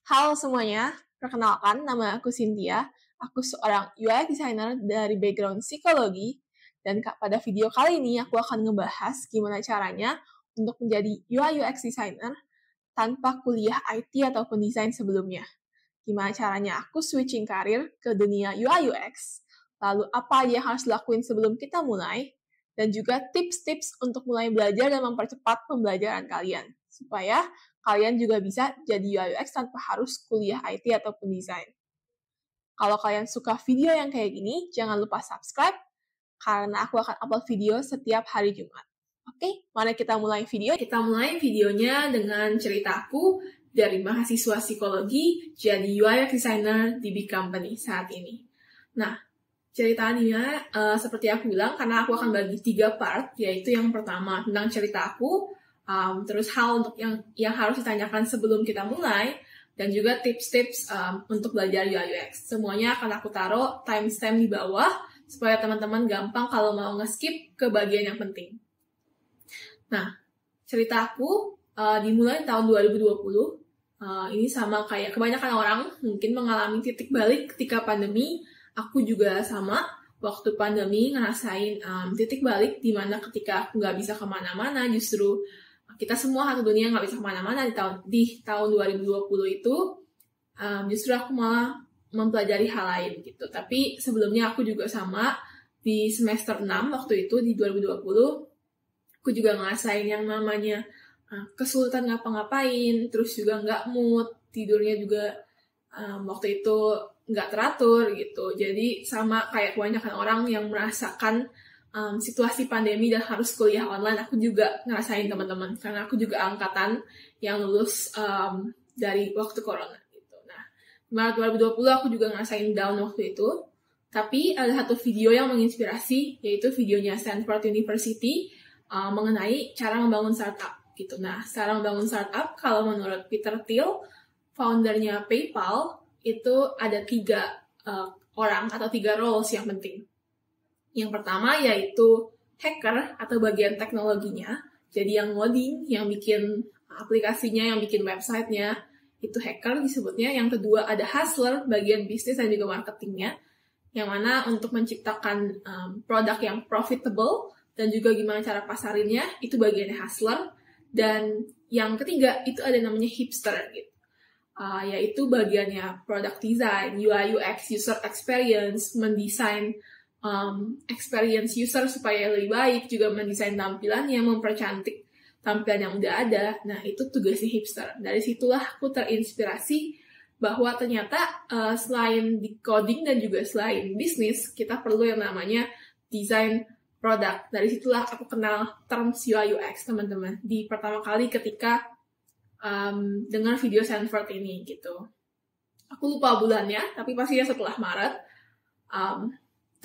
Halo semuanya, perkenalkan nama aku Cynthia. Aku seorang UI designer dari background psikologi. Dan pada video kali ini aku akan ngebahas gimana caranya untuk menjadi UI UX designer tanpa kuliah IT ataupun desain sebelumnya. Gimana caranya aku switching karir ke dunia UI UX. Lalu apa aja yang harus dilakuin sebelum kita mulai. Dan juga tips-tips untuk mulai belajar dan mempercepat pembelajaran kalian. Supaya kalian juga bisa jadi UI UX tanpa harus kuliah IT ataupun desain. Kalau kalian suka video yang kayak gini, jangan lupa subscribe, karena aku akan upload video setiap hari Jumat. Oke, mari kita mulai video. Kita mulai videonya dengan ceritaku dari mahasiswa psikologi jadi UI UX designer di big company saat ini. Nah, ceritanya seperti aku bilang, karena aku akan bagi 3 part, yaitu yang pertama tentang ceritaku, terus hal untuk yang harus ditanyakan sebelum kita mulai, dan juga tips-tips untuk belajar UI UX. Semuanya akan aku taruh timestamp di bawah, supaya teman-teman gampang kalau mau nge-skip ke bagian yang penting. Nah, ceritaku dimulai tahun 2020. Ini sama kayak kebanyakan orang mungkin mengalami titik balik ketika pandemi. Aku juga sama, waktu pandemi ngerasain titik balik di mana ketika aku nggak bisa kemana-mana, justru kita semua satu dunia nggak bisa kemana-mana di tahun 2020 itu, justru aku malah mempelajari hal lain gitu. Tapi sebelumnya aku juga sama, di semester 6 waktu itu, di 2020, aku juga ngerasain yang namanya kesulitan ngapa-ngapain, terus juga nggak mood, tidurnya juga waktu itu nggak teratur gitu. Jadi sama kayak kebanyakan orang yang merasakan situasi pandemi dan harus kuliah online, aku juga ngerasain teman-teman, karena aku juga angkatan yang lulus dari waktu corona gitu. Nah, Maret 2020 aku juga ngerasain down waktu itu, tapi ada satu video yang menginspirasi, yaitu videonya Stanford University mengenai cara membangun startup gitu. Nah, cara membangun startup kalau menurut Peter Thiel, foundernya PayPal, itu ada 3 orang atau 3 roles yang penting. Yang pertama yaitu hacker atau bagian teknologinya. Jadi yang ngoding, yang bikin aplikasinya, yang bikin websitenya, itu hacker disebutnya. Yang kedua ada hustler, bagian bisnis dan juga marketingnya. Yang mana untuk menciptakan produk yang profitable dan juga gimana cara pasarinnya, itu bagiannya hustler. Dan yang ketiga itu ada namanya hipster gitu. Yaitu bagiannya product design, UI UX, user experience, mendesain experience user supaya lebih baik, juga mendesain tampilannya, mempercantik tampilan yang udah ada. Nah, itu tugasnya hipster. Dari situlah aku terinspirasi bahwa ternyata selain di coding dan juga selain bisnis, kita perlu yang namanya desain produk. Dari situlah aku kenal terms UI UX, teman-teman, di pertama kali ketika dengar video Stanford ini gitu. Aku lupa bulannya, tapi pastinya setelah Maret.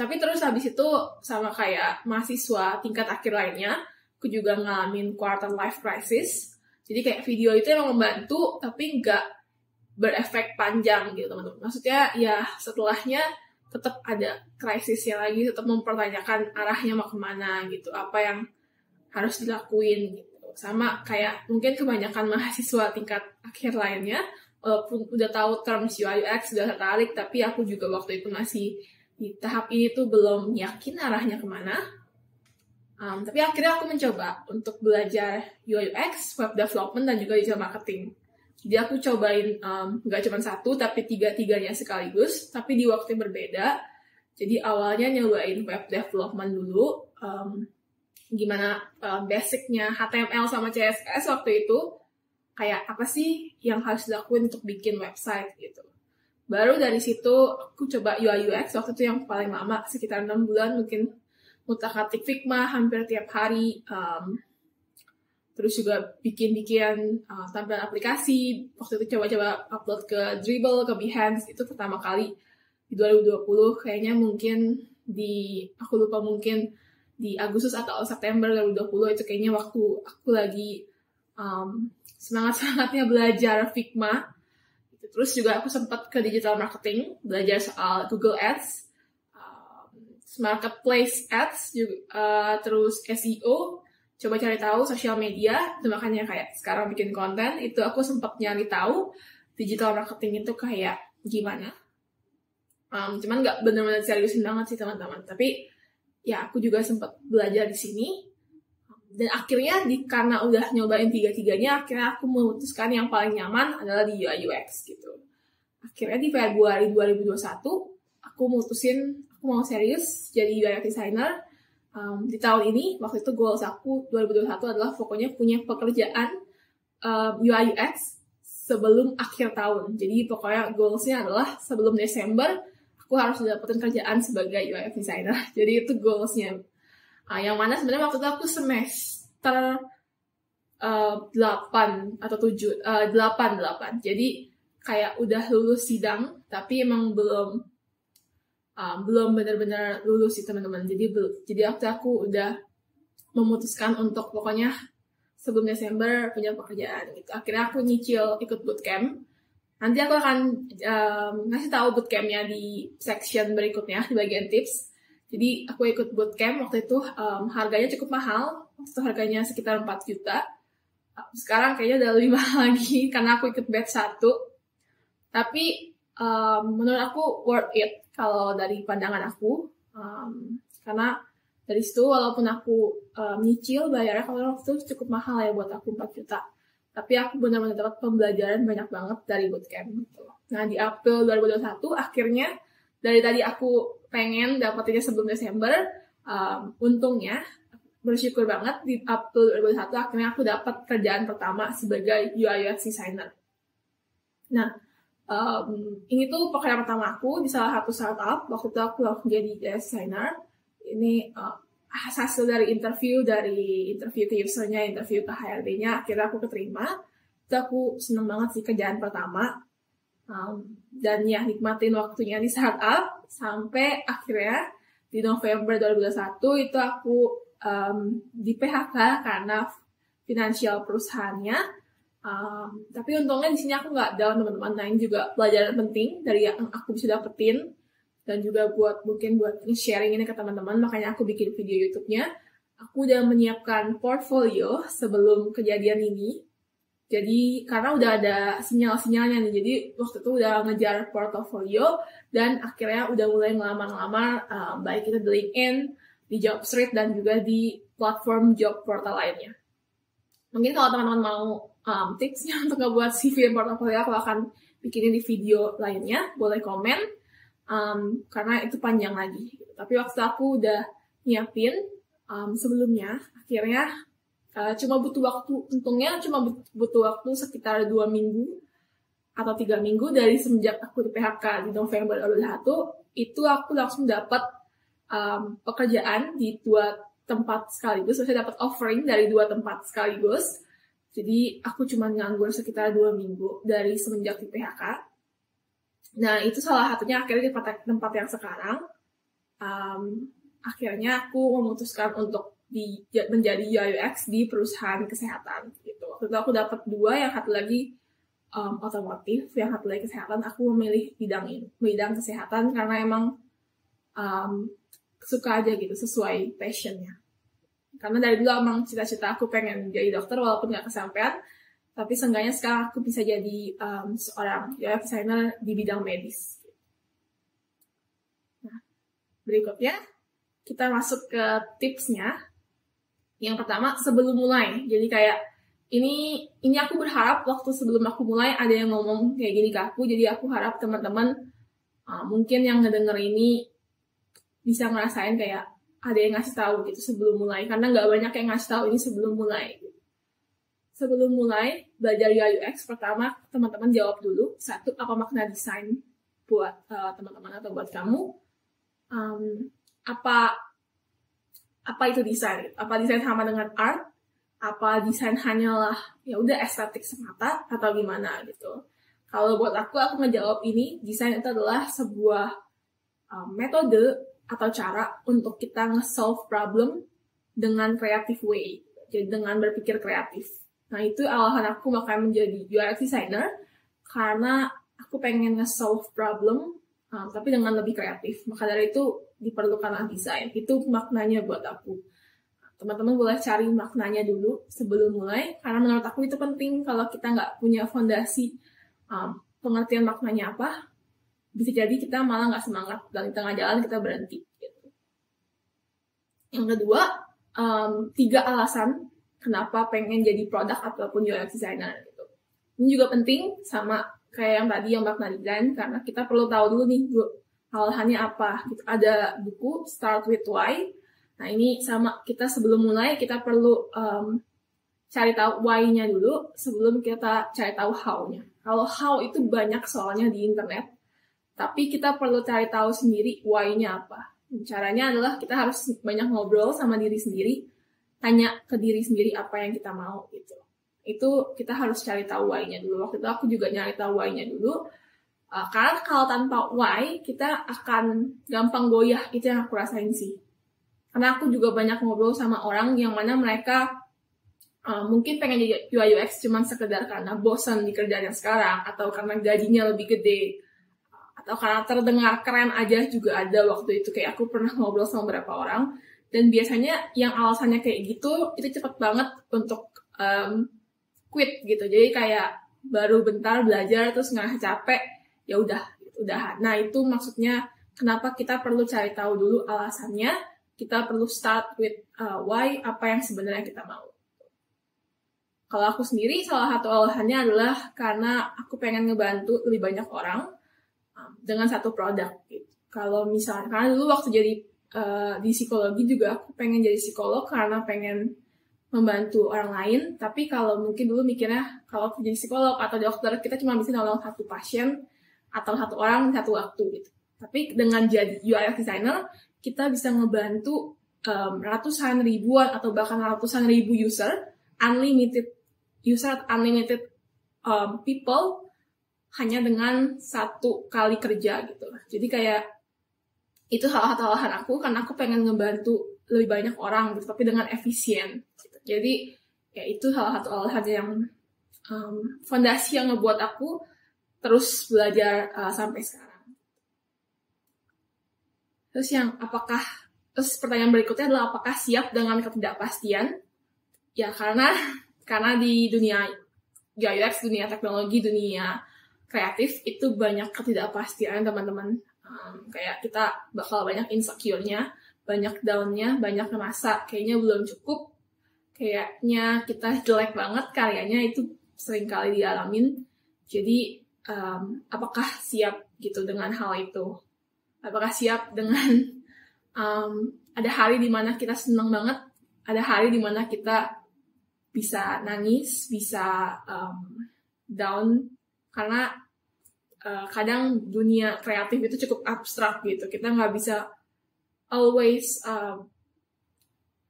Tapi terus habis itu sama kayak mahasiswa tingkat akhir lainnya, aku juga ngalamin quarter life crisis. Jadi kayak video itu emang membantu, tapi nggak berefek panjang gitu teman-teman. Maksudnya ya setelahnya tetap ada krisisnya lagi, tetap mempertanyakan arahnya mau kemana gitu, apa yang harus dilakuin gitu. Sama kayak mungkin kebanyakan mahasiswa tingkat akhir lainnya, walaupun udah tahu terms UI UX, sudah tertarik, tapi aku juga waktu itu masih di tahap ini tuh belum yakin arahnya kemana. Tapi akhirnya aku mencoba untuk belajar UI UX, web development, dan juga digital marketing. Jadi aku cobain nggak cuma 1, tapi 3-tiganya sekaligus, tapi di waktu yang berbeda. Jadi awalnya nyobain web development dulu, gimana basicnya HTML sama CSS waktu itu, kayak apa sih yang harus dilakuin untuk bikin website gitu. Baru dari situ aku coba UI UX, waktu itu yang paling lama, sekitar 6 bulan mungkin, ngutak-ngatik Figma hampir tiap hari, terus juga bikin tampilan aplikasi. Waktu itu coba-coba upload ke Dribbble, ke Behance, itu pertama kali di 2020, kayaknya mungkin aku lupa, mungkin di Agustus atau September 2020, itu kayaknya waktu aku lagi semangat-semangatnya belajar Figma. Terus juga aku sempat ke digital marketing, belajar soal Google Ads, marketplace ads, juga, terus SEO, coba cari tahu sosial media. Itu makanya kayak sekarang bikin konten, itu aku sempat nyari tahu digital marketing itu kayak gimana. Cuman nggak benar-benar seriusin banget sih teman-teman. Tapi ya aku juga sempat belajar di sini. Dan akhirnya karena udah nyobain tiga-tiganya, akhirnya aku memutuskan yang paling nyaman adalah di UI UX gitu. Akhirnya di Februari 2021, aku mutusin aku mau serius jadi UI designer. Di tahun ini, waktu itu goals aku 2021 adalah pokoknya punya pekerjaan UI UX sebelum akhir tahun. Jadi pokoknya goalsnya adalah sebelum Desember, aku harus dapetin kerjaan sebagai UI designer. Jadi itu goalsnya. Yang mana sebenarnya waktu itu aku semester 8 atau 7, 8. Jadi kayak udah lulus sidang, tapi emang belum benar-benar lulus sih teman-teman. Jadi waktu aku udah memutuskan untuk pokoknya sebelum Desember punya pekerjaan gitu. Akhirnya aku nyicil ikut bootcamp. Nanti aku akan ngasih tahu bootcampnya di section berikutnya di bagian tips. Jadi aku ikut bootcamp waktu itu harganya cukup mahal. Waktu itu harganya sekitar 4 juta. Sekarang kayaknya udah lebih mahal lagi karena aku ikut batch 1. Tapi menurut aku worth it kalau dari pandangan aku. Karena dari situ walaupun aku nyicil bayarnya kalau waktu itu cukup mahal ya buat aku 4 juta. Tapi aku benar-benar dapat pembelajaran banyak banget dari bootcamp gitu. Nah di April 2021 akhirnya dari tadi aku pengen dapetinnya sebelum Desember, untungnya bersyukur banget di April 2021 akhirnya aku dapat kerjaan pertama sebagai UI UX designer. Nah ini tuh pekerjaan pertama aku di salah satu startup. Waktu itu aku langsung jadi designer. Ini hasil dari interview ke usernya, interview ke HRD-nya, akhirnya aku keterima. Itu aku seneng banget sih kerjaan pertama. Dan ya nikmatin waktunya di startup sampai akhirnya di November 2021 itu aku di PHK karena finansial perusahaannya. Tapi untungnya di sini aku nggak down teman-teman. Nah ini juga pelajaran penting dari yang aku bisa dapetin dan juga buat sharing ini ke teman-teman. Makanya aku bikin video YouTube-nya. Aku udah menyiapkan portfolio sebelum kejadian ini. Jadi karena udah ada sinyal-sinyalnya nih, jadi waktu itu udah ngejar portfolio dan akhirnya udah mulai ngelamar-ngelamar baik itu di LinkedIn, di Jobstreet dan juga di platform job portal lainnya. Mungkin kalau teman-teman mau tipsnya untuk ngebuat CV dan portfolio, aku akan bikinin di video lainnya, boleh komen karena itu panjang lagi. Tapi waktu aku udah nyiapin sebelumnya, akhirnya cuma butuh waktu, untungnya cuma butuh waktu sekitar 2 minggu atau 3 minggu dari semenjak aku di PHK di November 2021, itu aku langsung dapat pekerjaan di 2 tempat sekaligus. Saya dapat offering dari 2 tempat sekaligus. Jadi aku cuma nganggur sekitar 2 minggu dari semenjak di PHK. Nah itu salah satunya akhirnya di tempat yang sekarang. Akhirnya aku memutuskan untuk menjadi UI UX di perusahaan kesehatan gitu. Waktu itu aku dapat 2, yang satu lagi otomotif, yang satu lagi kesehatan. Aku memilih bidang kesehatan karena emang suka aja gitu, sesuai passionnya. Karena dari dulu emang cita-cita aku pengen jadi dokter walaupun nggak kesampaian, tapi seenggaknya sekarang aku bisa jadi seorang UI designer di bidang medis. Nah, berikutnya kita masuk ke tipsnya. Yang pertama, sebelum mulai. Jadi kayak, ini aku berharap waktu sebelum aku mulai ada yang ngomong kayak gini ke aku. Jadi aku harap teman-teman mungkin yang ngedenger ini bisa ngerasain kayak ada yang ngasih tahu gitu sebelum mulai. Karena nggak banyak yang ngasih tahu ini sebelum mulai. Sebelum mulai belajar UI UX, pertama teman-teman jawab dulu. 1, apa makna desain buat teman-teman atau buat kamu? Apa itu desain? Apa desain sama dengan art? Apa desain hanyalah ya udah estetik semata atau gimana gitu? Kalau buat aku ngejawab ini, desain itu adalah sebuah metode atau cara untuk kita nge-solve problem dengan creative way. Jadi dengan berpikir kreatif. Nah itu alasan aku makanya menjadi UI designer karena aku pengen nge-solve problem tapi dengan lebih kreatif. Maka dari itu diperlukanlah desain. Itu maknanya buat aku. Teman-teman boleh cari maknanya dulu sebelum mulai, karena menurut aku itu penting kalau kita nggak punya fondasi pengertian maknanya apa, bisa jadi kita malah nggak semangat dan di tengah jalan kita berhenti. Gitu. Yang kedua, 3 alasan kenapa pengen jadi produk ataupun UX designer. Gitu. Ini juga penting sama kayak yang tadi yang makna design, karena kita perlu tahu dulu nih alasannya apa. Gitu. Ada buku Start with Why. Nah ini sama, kita sebelum mulai kita perlu cari tahu why-nya dulu sebelum kita cari tahu how-nya. Kalau how itu banyak soalnya di internet, tapi kita perlu cari tahu sendiri why-nya apa. Caranya adalah kita harus banyak ngobrol sama diri sendiri, tanya ke diri sendiri apa yang kita mau gitu. Itu kita harus cari tahu why-nya dulu. Waktu itu aku juga nyari tahu why-nya dulu. Karena kalau tanpa why, kita akan gampang goyah. Itu yang aku rasain sih. Karena aku juga banyak ngobrol sama orang yang mana mereka mungkin pengen jadi UI UX cuma sekedar karena bosan di kerjaan yang sekarang, atau karena gajinya lebih gede, atau karena terdengar keren aja juga ada waktu itu. Kayak aku pernah ngobrol sama beberapa orang, dan biasanya yang alasannya kayak gitu, itu cepet banget untuk quit gitu. Jadi kayak baru bentar belajar, terus ngerasa capek, ya udah. Nah itu maksudnya kenapa kita perlu cari tahu dulu alasannya, kita perlu start with why, apa yang sebenarnya kita mau. Kalau aku sendiri, salah satu alasannya adalah karena aku pengen ngebantu lebih banyak orang dengan satu produk. Gitu. Kalau misalnya, karena dulu waktu jadi di psikologi juga aku pengen jadi psikolog karena pengen membantu orang lain. Tapi kalau mungkin dulu mikirnya, kalau aku jadi psikolog atau dokter, kita cuma bisa nolong satu pasien atau satu orang satu waktu. Gitu. Tapi dengan jadi UI designer, kita bisa ngebantu ratusan ribuan atau bahkan ratusan ribu user, unlimited people hanya dengan satu kali kerja gitu. Jadi kayak itu salah satu alasan aku, karena aku pengen ngebantu lebih banyak orang gitu, tapi dengan efisien. Gitu. Jadi ya itu salah satu alasan yang fondasi yang ngebuat aku terus belajar sampai sekarang. Terus pertanyaan berikutnya adalah apakah siap dengan ketidakpastian? Ya karena di dunia UX, dunia teknologi, dunia kreatif, itu banyak ketidakpastian teman-teman. Kayak kita bakal banyak insecure-nya, banyak down-nya, banyak ngerasa kayaknya belum cukup, kayaknya kita jelek banget karyanya, itu sering kali dialamin. Jadi, apakah siap gitu dengan hal itu? Apakah siap dengan ada hari dimana kita senang banget, ada hari dimana kita bisa nangis, bisa down, karena kadang dunia kreatif itu cukup abstrak gitu. Kita nggak bisa always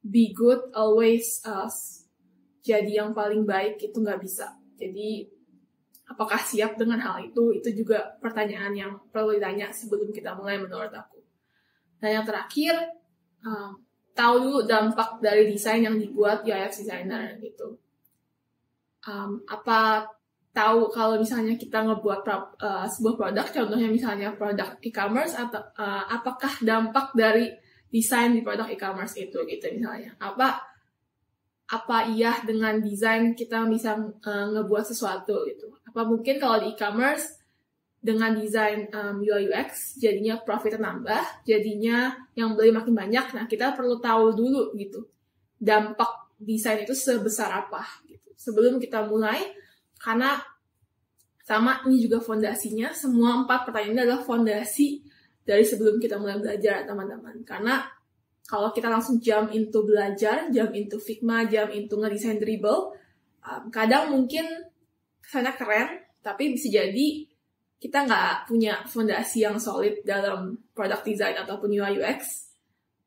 be good, always jadi yang paling baik, itu nggak bisa. Jadi apakah siap dengan hal itu? Itu juga pertanyaan yang perlu ditanya sebelum kita mulai menurut aku. Dan yang terakhir, tahu dulu dampak dari desain yang dibuat UX designer gitu. Tahu kalau misalnya kita ngebuat sebuah produk, contohnya misalnya produk e-commerce, atau apakah dampak dari desain di produk e-commerce itu gitu misalnya. Apa iya dengan desain kita bisa ngebuat sesuatu gitu. Apa mungkin kalau di e-commerce dengan desain UI UX jadinya profit nambah, jadinya yang beli makin banyak. Nah, kita perlu tahu dulu gitu dampak desain itu sebesar apa gitu sebelum kita mulai, karena sama ini juga fondasinya. Semua 4 pertanyaan ini adalah fondasi dari sebelum kita mulai belajar, teman-teman. Karena kalau kita langsung jump into belajar, jump into Figma, jump into ngedesain Dribbble, kadang mungkin kesannya keren, tapi bisa jadi kita nggak punya fondasi yang solid dalam product design ataupun UI UX.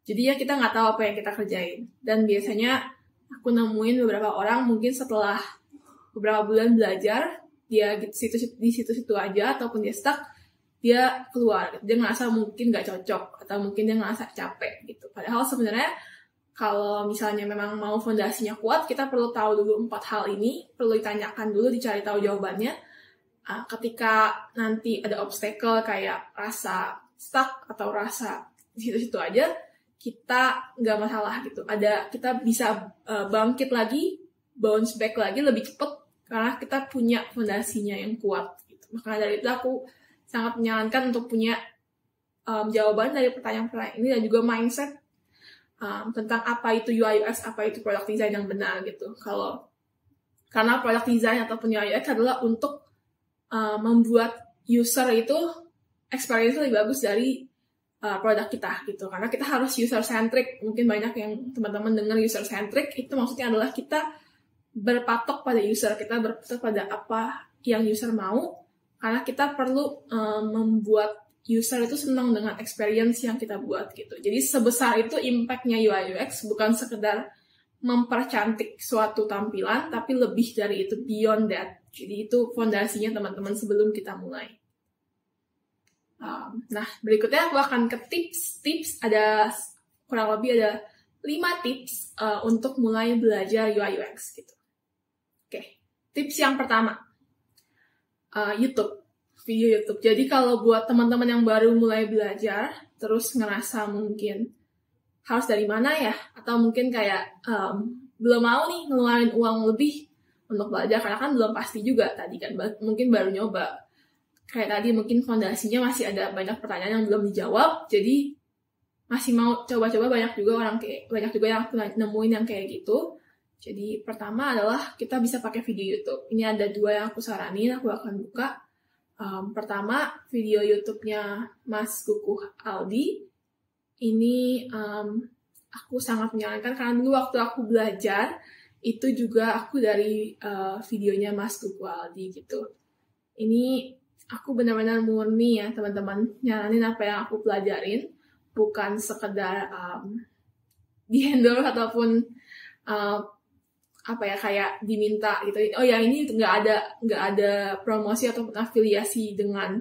Jadi ya kita nggak tahu apa yang kita kerjain. Dan biasanya aku nemuin beberapa orang mungkin setelah beberapa bulan belajar, dia di situ-situ aja ataupun dia stuck, dia keluar. Dia ngerasa mungkin nggak cocok atau mungkin dia ngerasa capek gitu. Padahal sebenarnya kalau misalnya memang mau fondasinya kuat, kita perlu tahu dulu 4 hal ini, perlu ditanyakan dulu, dicari tahu jawabannya. Ketika nanti ada obstacle kayak rasa stuck atau rasa di situ-situ aja, kita nggak masalah gitu. Kita bisa bangkit lagi, bounce back lagi lebih cepat karena kita punya fondasinya yang kuat gitu. Maka dari itu aku sangat menyarankan untuk punya jawaban dari pertanyaan-pertanyaan ini dan juga mindset tentang apa itu UI UX, apa itu product design yang benar gitu. Karena product design ataupun UI UX adalah untuk membuat user itu experience lebih bagus dari produk kita gitu. Karena kita harus user centric. Mungkin banyak yang teman-teman dengar user centric, itu maksudnya adalah kita berpatok pada user, kita berpatok pada apa yang user mau, karena kita perlu membuat user itu senang dengan experience yang kita buat gitu. Jadi sebesar itu impact-nya UI UX, bukan sekedar mempercantik suatu tampilan, tapi lebih dari itu, beyond that. Jadi itu fondasinya teman-teman sebelum kita mulai. Nah, berikutnya aku akan ke tips. Ada kurang lebih ada 5 tips untuk mulai belajar UI UX gitu. Oke, tips yang pertama, YouTube. Video YouTube. Jadi kalau buat teman-teman yang baru mulai belajar, terus ngerasa mungkin harus dari mana ya, atau mungkin kayak belum mau nih ngeluarin uang lebih untuk belajar, karena kan belum pasti juga tadi kan, mungkin baru nyoba. Kayak tadi mungkin fondasinya masih ada banyak pertanyaan yang belum dijawab, jadi masih mau coba-coba. Banyak juga yang aku nemuin yang kayak gitu. Jadi pertama adalah kita bisa pakai video YouTube. Ini ada 2 yang aku saranin, aku akan buka. Pertama, video YouTube-nya Mas Kukuh Aldi. Ini aku sangat menyarankan karena dulu waktu aku belajar, itu juga aku dari videonya Mas Kukuh Aldi gitu. Ini aku benar-benar murni ya teman-teman, nyaranin apa yang aku pelajarin, bukan sekedar di-endorse ataupun kayak diminta gitu. Oh ya, ini nggak ada promosi ataupun afiliasi dengan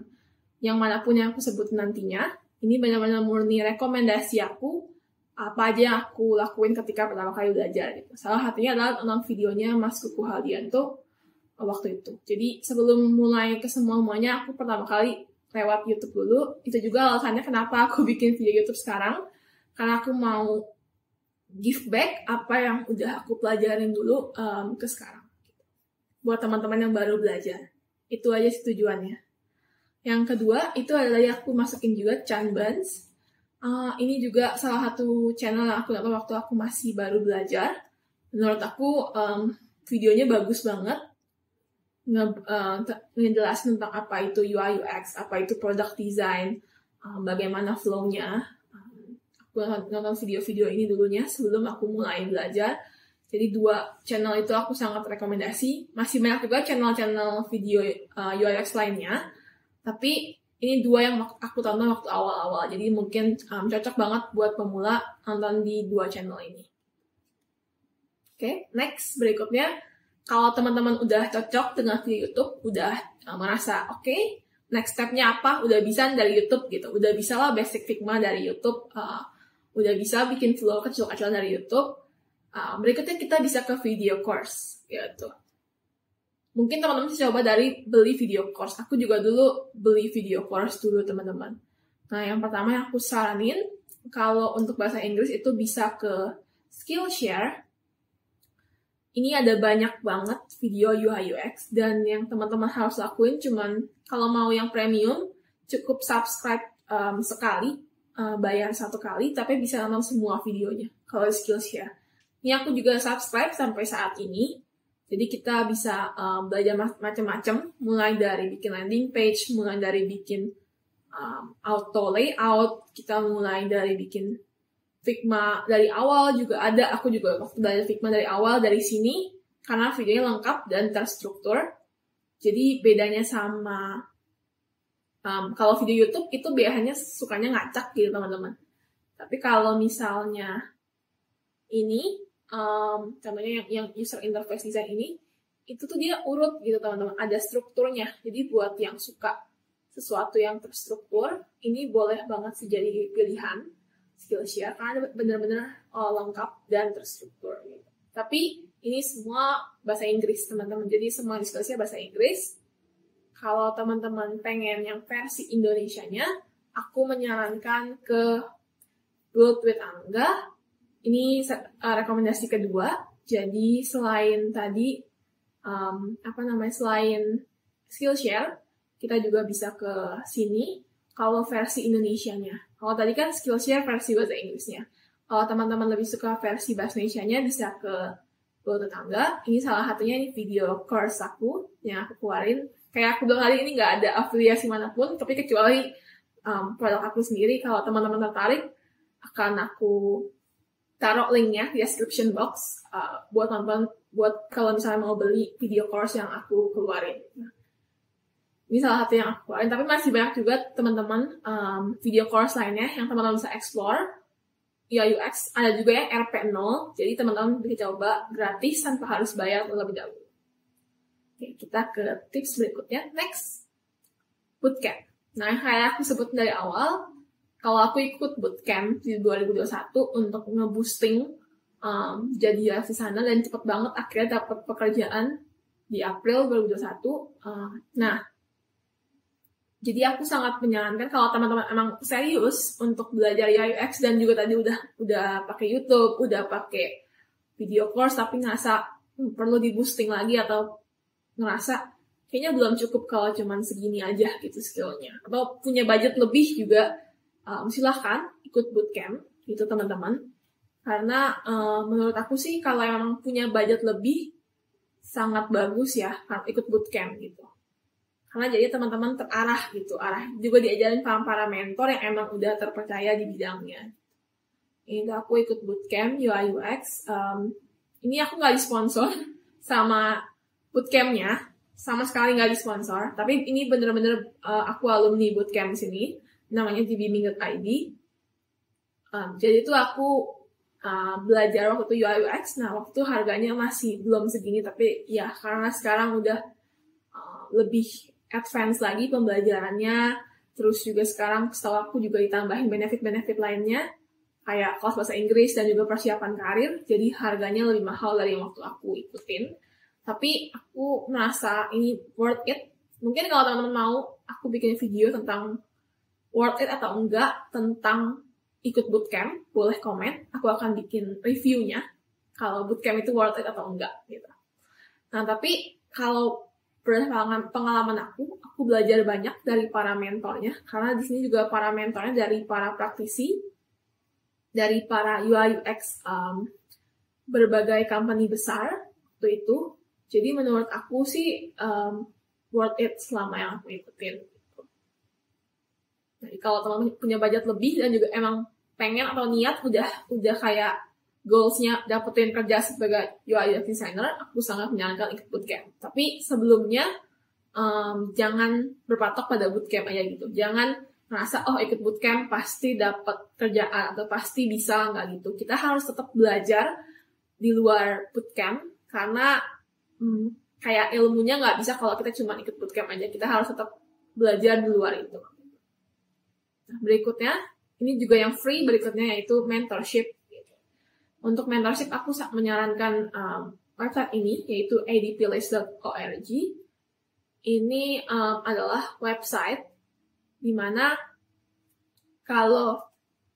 yang manapun yang aku sebut nantinya. Ini benar-benar murni rekomendasi aku, apa aja yang aku lakuin ketika pertama kali belajar gitu. Salah satunya adalah nonton videonya Mas Kukuh Haldianto waktu itu. Jadi sebelum mulai ke semuanya, aku pertama kali lewat YouTube dulu. Itu juga alasannya kenapa aku bikin video YouTube sekarang, karena aku mau give back apa yang udah aku pelajarin dulu ke sekarang. Buat teman-teman yang baru belajar. Itu aja sih tujuannya. Yang kedua, itu adalah yang aku masukin juga Chan Buns. Ini juga salah satu channel yang aku nonton waktu aku masih baru belajar. Menurut aku, videonya bagus banget. Ngejelasin tentang apa itu UI UX, apa itu product design, bagaimana flow-nya. Aku nonton video-video ini dulunya sebelum aku mulai belajar. Jadi 2 channel itu aku sangat rekomendasi. Masih banyak juga channel-channel video UX lainnya. Tapi ini 2 yang aku tonton waktu awal-awal. Jadi mungkin cocok banget buat pemula nonton di 2 channel ini. Oke, next berikutnya. Kalau teman-teman udah cocok dengan video YouTube, udah merasa oke, next step-nya apa? Udah bisa dari YouTube gitu. Udah bisa lah basic Figma dari YouTube. Udah bisa bikin flow kecil-kecilan dari YouTube. Berikutnya kita bisa ke video course gitu. Mungkin teman-teman bisa coba dari beli video course. Aku juga dulu beli video course dulu teman-teman. Nah, yang pertama yang aku saranin, kalau untuk bahasa Inggris itu bisa ke Skillshare. Ini ada banyak banget video UI UX, dan yang teman-teman harus lakuin cuman kalau mau yang premium, cukup subscribe sekali, bayar 1 kali, tapi bisa nonton semua videonya kalau Skillshare. Ini aku juga subscribe sampai saat ini. Jadi kita bisa belajar macam-macam, mulai dari bikin landing page, mulai dari bikin auto layout, kita mulai dari bikin Figma dari awal juga ada. Aku juga waktu belajar Figma dari awal dari sini, karena videonya lengkap dan terstruktur. Jadi bedanya sama kalau video YouTube itu biasanya sukanya ngacak gitu teman-teman. Tapi kalau misalnya ini, contohnya yang user interface design ini, itu tuh dia urut gitu teman-teman, ada strukturnya. Jadi buat yang suka sesuatu yang terstruktur, ini boleh banget sih jadi pilihan Skillshare, karena benar-benar lengkap dan terstruktur gitu. Tapi ini semua bahasa Inggris teman-teman, jadi semua di Skillshare bahasa Inggris. Kalau teman-teman pengen yang versi Indonesianya, aku menyarankan ke Build with Angga. Ini rekomendasi kedua. Jadi selain tadi selain Skillshare, kita juga bisa ke sini kalau versi Indonesianya. Kalau tadi kan Skillshare versi bahasa Inggrisnya. Kalau teman-teman lebih suka versi bahasa Indonesianya bisa ke Go Tetangga. Ini salah satunya, ini video course aku yang aku keluarin. Kayak aku bilang tadi, ini nggak ada afiliasi manapun, tapi kecuali produk aku sendiri. Kalau teman-teman tertarik, akan aku taruh linknya di description box buat nonton, buat kalau misalnya mau beli video course yang aku keluarin. Ini salah satu yang aku keluarin, tapi masih banyak juga teman-teman video course lainnya yang teman-teman bisa explore. UI UX, ada juga yang RP0, jadi teman-teman bisa coba gratis tanpa harus bayar terlebih dahulu. Oke, kita ke tips berikutnya. Next, bootcamp. Nah, yang kayak aku sebut dari awal, kalau aku ikut bootcamp di 2021 untuk nge-boosting jadi UX designer, dan cepet banget akhirnya dapat pekerjaan di April 2021. Nah, jadi aku sangat menyarankan kalau teman-teman emang serius untuk belajar UI UX dan juga tadi udah pakai YouTube, udah pakai video course tapi ngerasa perlu di boosting lagi, atau ngerasa kayaknya belum cukup kalau cuman segini aja gitu skillnya, atau punya budget lebih juga, silahkan ikut bootcamp gitu teman-teman. Karena menurut aku sih kalau emang punya budget lebih sangat bagus ya ikut bootcamp gitu. Karena jadi teman-teman terarah gitu, juga diajarin para mentor yang emang udah terpercaya di bidangnya. Ini aku ikut bootcamp UI UX. Ini aku nggak disponsor sama bootcampnya, sama sekali nggak disponsor. Tapi ini bener-bener aku alumni bootcamp sini, namanya dbming.id. Jadi itu aku belajar waktu itu UI UX. Nah, waktu harganya masih belum segini, tapi ya karena sekarang udah lebih advance lagi pembelajarannya, terus juga sekarang setahu aku juga ditambahin benefit-benefit lainnya, kayak kelas bahasa Inggris dan juga persiapan karir, jadi harganya lebih mahal dari yang waktu aku ikutin. Tapi aku merasa ini worth it. Mungkin kalau teman-teman mau, aku bikin video tentang worth it atau enggak, tentang ikut bootcamp, boleh komen, aku akan bikin reviewnya, kalau bootcamp itu worth it atau enggak, gitu. Nah, tapi kalau pengalaman aku belajar banyak dari para mentornya, karena di sini juga para mentornya dari para praktisi, dari para UI UX berbagai company besar waktu itu. Jadi menurut aku sih worth it selama yang aku ikutin. Jadi kalau teman-teman punya budget lebih dan juga emang pengen atau niat udah kayak goals-nya dapetin kerja sebagai UI UX designer, aku sangat menyarankan ikut bootcamp. Tapi sebelumnya, jangan berpatok pada bootcamp aja gitu. Jangan merasa, ikut bootcamp pasti dapat kerjaan atau pasti bisa, nggak gitu. Kita harus tetap belajar di luar bootcamp, karena kayak ilmunya nggak bisa kalau kita cuma ikut bootcamp aja. Kita harus tetap belajar di luar itu. Nah, berikutnya, ini juga yang free berikutnya, yaitu mentorship. Untuk mentorship, aku sangat menyarankan website ini, yaitu adplist.org. Ini adalah website di mana kalau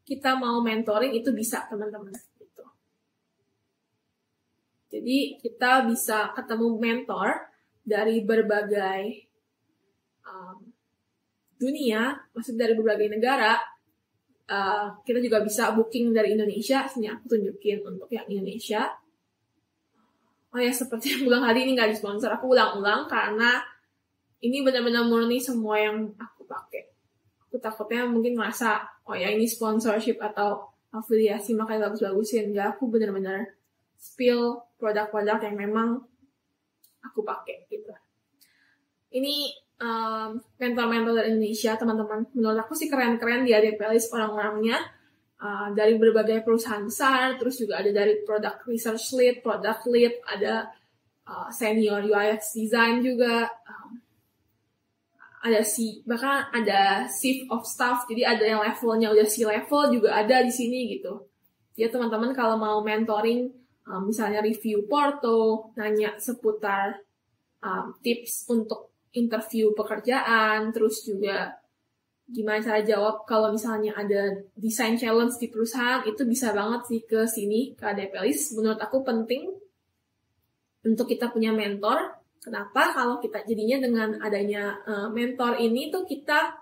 kita mau mentoring itu bisa, teman-teman. Gitu. Jadi kita bisa ketemu mentor dari berbagai dunia, maksud dari berbagai negara. Kita juga bisa booking dari Indonesia. Sini aku tunjukin untuk yang Indonesia. Oh ya, seperti yang bilang tadi, ini nggak disponsor. Aku ulang-ulang karena ini benar-benar murni semua yang aku pakai. Aku takutnya mungkin merasa, ini sponsorship atau afiliasi makanya bagus-bagusin. Enggak, aku benar-benar spill produk-produk yang memang aku pakai gitu. Ini mentor-mentor dari Indonesia, teman-teman. Menurut aku sih keren-keren di ADPList orang-orangnya, dari berbagai perusahaan besar, terus juga ada dari product research lead, product lead, ada senior UX design juga, bahkan ada chief of staff, jadi ada yang levelnya udah C-level juga ada di sini gitu. Jadi teman-teman kalau mau mentoring, misalnya review porto, nanya seputar tips untuk interview pekerjaan, terus juga gimana cara jawab kalau misalnya ada design challenge di perusahaan, itu bisa banget sih ke sini, ke ADPList. Menurut aku penting untuk kita punya mentor, Kenapa? Kalau kita jadinya dengan adanya mentor ini tuh kita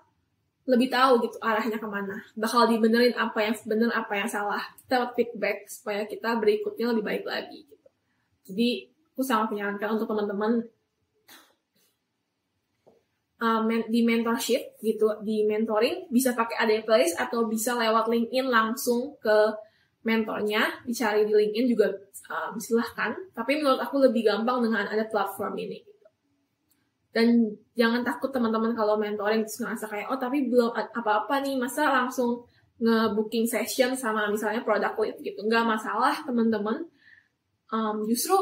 lebih tahu gitu arahnya kemana. Bakal dibenerin apa yang bener, apa yang salah. Kita feedback supaya kita berikutnya lebih baik lagi. Gitu. Jadi aku sangat menyarankan untuk teman-teman di mentorship gitu, di mentoring bisa pakai ada playlist atau bisa lewat LinkedIn langsung ke mentornya, dicari di LinkedIn juga silahkan. Tapi menurut aku lebih gampang dengan ada platform ini. Gitu. Dan jangan takut teman-teman kalau mentoring terus ngerasa kayak, oh tapi belum apa-apa nih, masa langsung nge-booking session sama misalnya product lead gitu. Nggak masalah teman-teman. Justru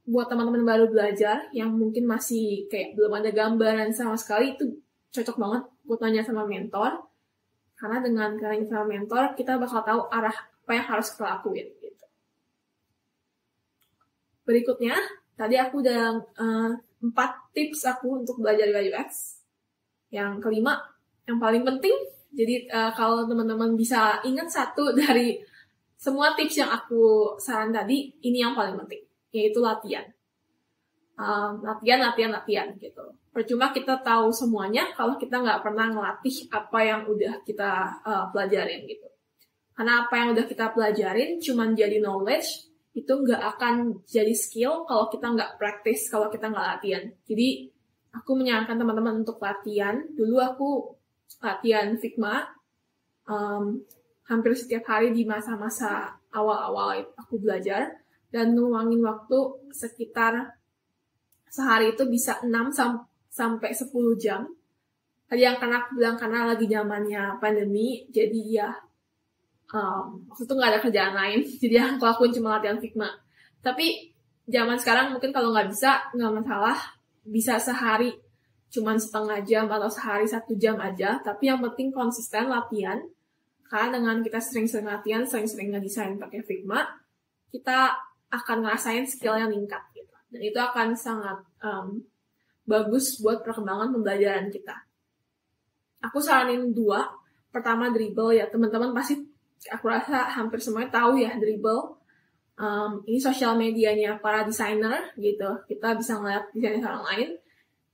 buat teman-teman baru belajar yang mungkin masih kayak belum ada gambaran sama sekali, itu cocok banget buat tanya sama mentor. Karena dengan tanya sama mentor, kita bakal tahu arah apa yang harus kita lakuin. Gitu. Berikutnya, tadi aku udah 4 tips aku untuk belajar UI UX. Yang kelima, yang paling penting, jadi kalau teman-teman bisa ingat satu dari semua tips yang aku saran tadi, ini yang paling penting, yaitu latihan. Latihan gitu. Percuma kita tahu semuanya kalau kita nggak pernah ngelatih apa yang udah kita pelajarin gitu. Karena apa yang udah kita pelajarin cuman jadi knowledge, itu nggak akan jadi skill kalau kita nggak practice, kalau kita nggak latihan. Jadi aku menyarankan teman-teman untuk latihan. Dulu aku latihan Figma hampir setiap hari di masa-masa awal-awal aku belajar, dan nuangin waktu sekitar sehari itu bisa 6 sampai 10 jam. Tadi yang karena aku bilang karena lagi zamannya pandemi, jadi ya waktu itu nggak ada kerjaan lain, jadi yang aku lakuin cuma latihan Figma. Tapi zaman sekarang mungkin kalau nggak bisa, nggak masalah, bisa sehari cuma setengah jam atau sehari 1 jam aja, tapi yang penting konsisten latihan. Karena dengan kita sering-sering latihan, sering-sering ngedesain pakai Figma, kita akan ngerasain skill yang meningkat gitu. Dan itu akan sangat bagus buat perkembangan pembelajaran kita. Aku saranin 2. Pertama, dribble ya. Teman-teman pasti, aku rasa hampir semuanya tahu ya dribble. Ini sosial medianya para desainer gitu. Kita bisa ngeliat desainer orang lain.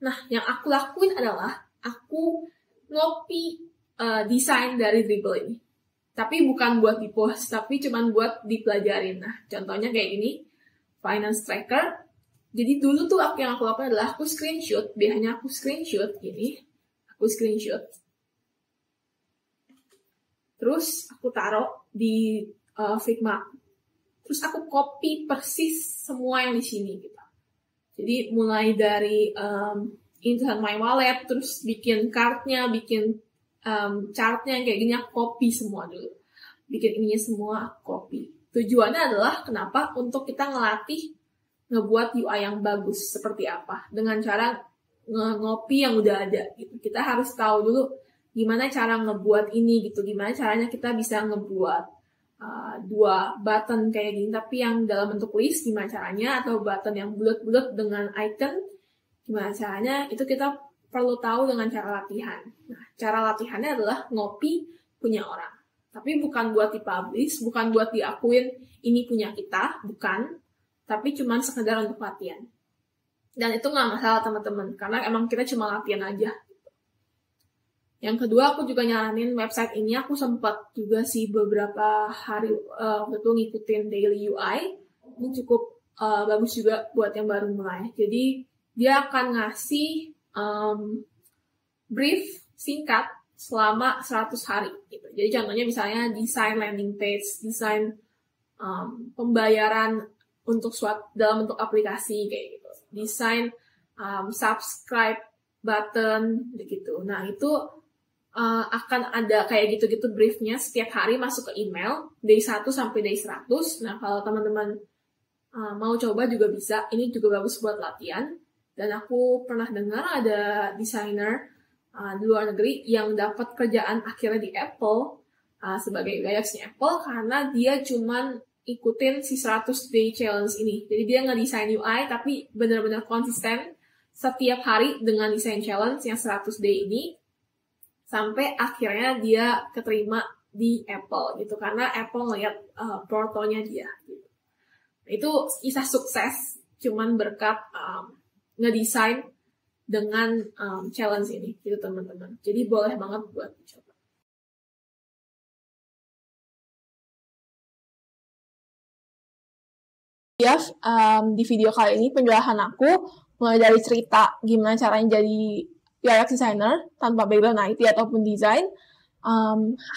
Nah, yang aku lakuin adalah aku ngopi desain dari dribble ini. Tapi bukan buat di-post, tapi cuma buat dipelajarin. Nah, contohnya kayak gini, Finance Tracker. Jadi dulu tuh yang aku lakukan adalah aku screenshot, biasanya aku screenshot gini, aku screenshot. Terus aku taruh di Figma. Terus aku copy persis semua yang di sini gitu. Jadi mulai dari insert my wallet, terus bikin card-nya, bikin chartnya kayak gini, aku copy semua dulu. Bikin ininya semua, aku copy. Tujuannya adalah kenapa? Untuk kita ngelatih ngebuat UI yang bagus seperti apa. Dengan cara ngopi yang udah ada gitu. Kita harus tahu dulu gimana cara ngebuat ini gitu. Gimana caranya kita bisa ngebuat 2 button kayak gini, tapi yang dalam bentuk list gimana caranya, atau button yang bulat-bulat dengan icon gimana caranya, itu kita perlu tahu dengan cara latihan. Nah, cara latihannya adalah ngopi punya orang. Tapi bukan buat dipublish, bukan buat diakuin ini punya kita, bukan. Tapi cuma sekedar untuk latihan. Dan itu nggak masalah teman-teman, karena emang kita cuma latihan aja. Yang kedua, aku juga nyaranin website ini. Aku sempat juga sih beberapa hari waktu itu ngikutin Daily UI. Ini cukup bagus juga buat yang baru mulai. Jadi dia akan ngasih brief singkat selama 100 hari. Gitu. Jadi contohnya misalnya desain landing page, desain pembayaran untuk dalam bentuk aplikasi kayak gitu, desain subscribe button gitu. Nah itu akan ada kayak gitu-gitu briefnya setiap hari masuk ke email day 1 sampai day 100. Nah kalau teman-teman mau coba juga bisa, ini juga bagus buat latihan. Dan aku pernah dengar ada desainer di luar negeri yang dapat kerjaan akhirnya di Apple sebagai UX-nya Apple karena dia cuman ikutin si 100 day challenge ini. Jadi dia ngedesain UI tapi benar-benar konsisten setiap hari dengan desain challenge yang 100 day ini sampai akhirnya dia keterima di Apple gitu karena Apple ngeliat portonya dia gitu. Itu kisah sukses cuman berkat ngedesain dengan challenge ini, gitu teman-teman. Jadi boleh banget buat dicoba. Ya, di video kali ini penjelasan aku mulai dari cerita gimana caranya jadi UX designer tanpa background IT ataupun desain,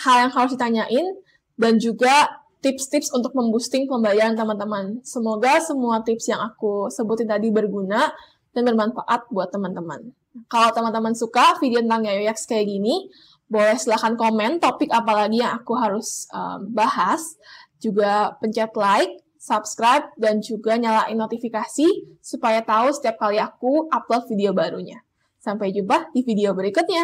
hal yang harus ditanyain, dan juga tips-tips untuk memboosting pembayaran teman-teman. Semoga semua tips yang aku sebutin tadi berguna dan bermanfaat buat teman-teman. Kalau teman-teman suka video tentang UX kayak gini, boleh silahkan komen topik apa lagi yang aku harus bahas. Juga pencet like, subscribe, dan juga nyalain notifikasi supaya tahu setiap kali aku upload video barunya. Sampai jumpa di video berikutnya.